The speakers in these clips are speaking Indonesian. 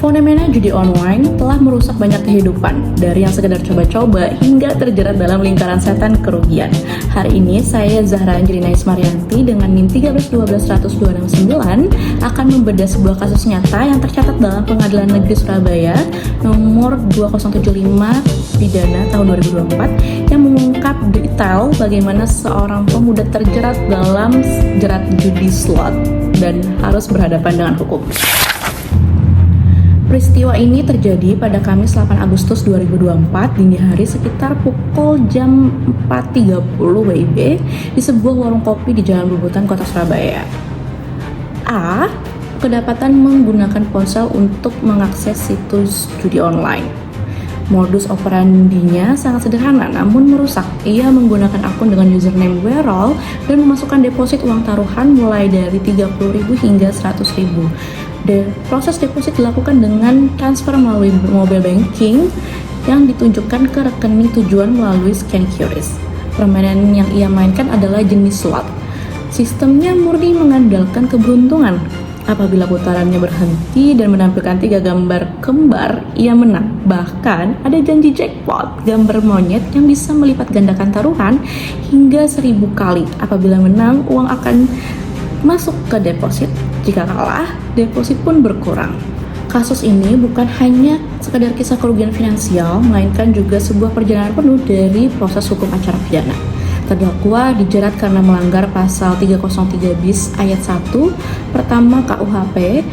Fenomena judi online telah merusak banyak kehidupan, dari yang sekedar coba-coba hingga terjerat dalam lingkaran setan kerugian. Hari ini saya Zahra Angelina Ismarianti dengan NIM 1311269 akan membedah sebuah kasus nyata yang tercatat dalam Pengadilan Negeri Surabaya nomor 2075 pidana tahun 2024 yang mengungkap detail bagaimana seorang pemuda terjerat dalam jerat judi slot dan harus berhadapan dengan hukum. Peristiwa ini terjadi pada Kamis 8 Agustus 2024 dini hari sekitar pukul jam 4.30 WIB di sebuah warung kopi di Jalan Bubutan, Kota Surabaya. A. Kedapatan menggunakan ponsel untuk mengakses situs judi online. Modus operandinya sangat sederhana namun merusak. Ia menggunakan akun dengan username Werol dan memasukkan deposit uang taruhan mulai dari 30.000 hingga 100.000. Proses deposit dilakukan dengan transfer melalui mobile banking yang ditunjukkan ke rekening tujuan melalui scan QRIS. Permainan yang ia mainkan adalah jenis slot. Sistemnya murni mengandalkan keberuntungan. Apabila putarannya berhenti dan menampilkan 3 gambar kembar, ia menang. Bahkan ada janji jackpot, gambar monyet yang bisa melipat gandakan taruhan hingga 1.000 kali. Apabila menang, uang akan masuk ke deposit. Jika kalah, deposit pun berkurang. Kasus ini bukan hanya sekedar kisah kerugian finansial, melainkan juga sebuah perjalanan penuh dari proses hukum acara pidana. Terdakwa dijerat karena melanggar pasal 303 bis ayat 1 pertama KUHP,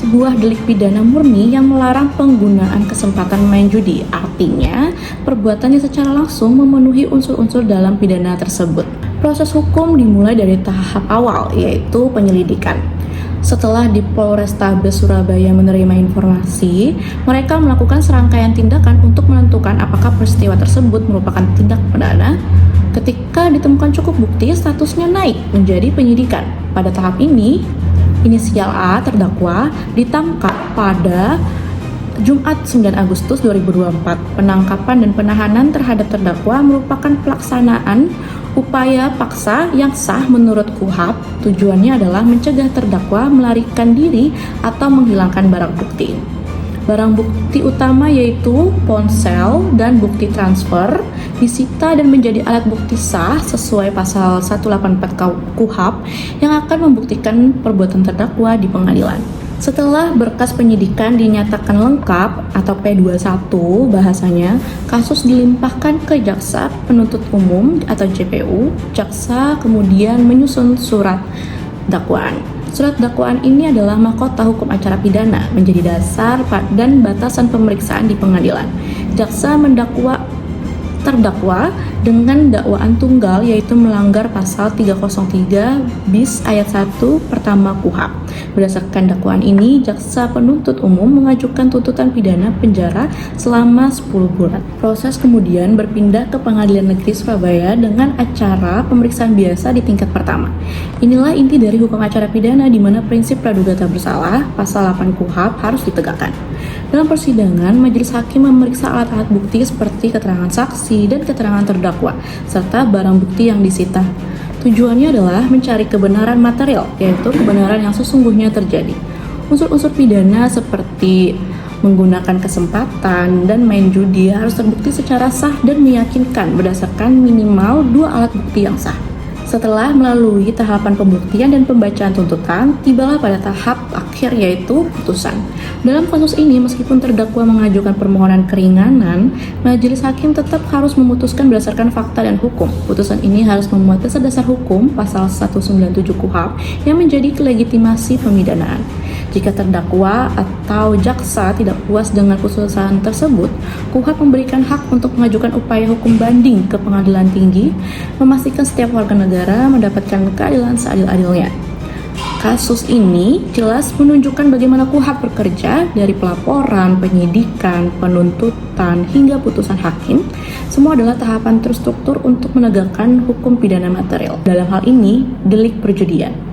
sebuah delik pidana murni yang melarang penggunaan kesempatan main judi. Artinya, perbuatannya secara langsung memenuhi unsur-unsur dalam pidana tersebut. Proses hukum dimulai dari tahap awal, yaitu penyelidikan. Setelah di Polrestabes Surabaya menerima informasi, mereka melakukan serangkaian tindakan untuk menentukan apakah peristiwa tersebut merupakan tindak pidana. Ketika ditemukan cukup bukti, statusnya naik menjadi penyidikan. Pada tahap ini, inisial A terdakwa ditangkap pada Jumat 9 Agustus 2024. Penangkapan dan penahanan terhadap terdakwa merupakan pelaksanaan upaya paksa yang sah menurut KUHP. Tujuannya adalah mencegah terdakwa melarikan diri atau menghilangkan barang bukti. Barang bukti utama yaitu ponsel dan bukti transfer disita dan menjadi alat bukti sah sesuai pasal 184 KUHP yang akan membuktikan perbuatan terdakwa di pengadilan. Setelah berkas penyidikan dinyatakan lengkap atau P21 bahasanya, kasus dilimpahkan ke Jaksa Penuntut Umum atau JPU. Jaksa kemudian menyusun surat dakwaan. Surat dakwaan ini adalah mahkota hukum acara pidana, menjadi dasar dan batasan pemeriksaan di pengadilan. Jaksa mendakwa terdakwa dengan dakwaan tunggal yaitu melanggar pasal 303 bis ayat 1 pertama KUHP. Berdasarkan dakwaan ini, Jaksa Penuntut Umum mengajukan tuntutan pidana penjara selama 10 bulan. Proses kemudian berpindah ke Pengadilan Negeri Surabaya dengan acara pemeriksaan biasa di tingkat pertama. Inilah inti dari hukum acara pidana di mana prinsip praduga tak bersalah pasal 8 KUHP harus ditegakkan. Dalam persidangan, majelis hakim memeriksa alat-alat bukti seperti keterangan saksi dan keterangan terdakwa, serta barang bukti yang disita. Tujuannya adalah mencari kebenaran material, yaitu kebenaran yang sesungguhnya terjadi. Unsur-unsur pidana seperti menggunakan kesempatan dan main judi harus terbukti secara sah dan meyakinkan berdasarkan minimal 2 alat bukti yang sah. Setelah melalui tahapan pembuktian dan pembacaan tuntutan, tibalah pada tahap akhir yaitu putusan. Dalam kasus ini, meskipun terdakwa mengajukan permohonan keringanan, majelis hakim tetap harus memutuskan berdasarkan fakta dan hukum. Putusan ini harus memuat dasar hukum pasal 197 KUHP yang menjadi legitimasi pemidanaan. Jika terdakwa atau jaksa tidak puas dengan putusan tersebut, KUHP memberikan hak untuk mengajukan upaya hukum banding ke pengadilan tinggi, memastikan setiap warga negara mendapatkan keadilan seadil-adilnya. Kasus ini jelas menunjukkan bagaimana KUHP bekerja dari pelaporan, penyidikan, penuntutan, hingga putusan hakim. Semua adalah tahapan terstruktur untuk menegakkan hukum pidana material. Dalam hal ini, delik perjudian.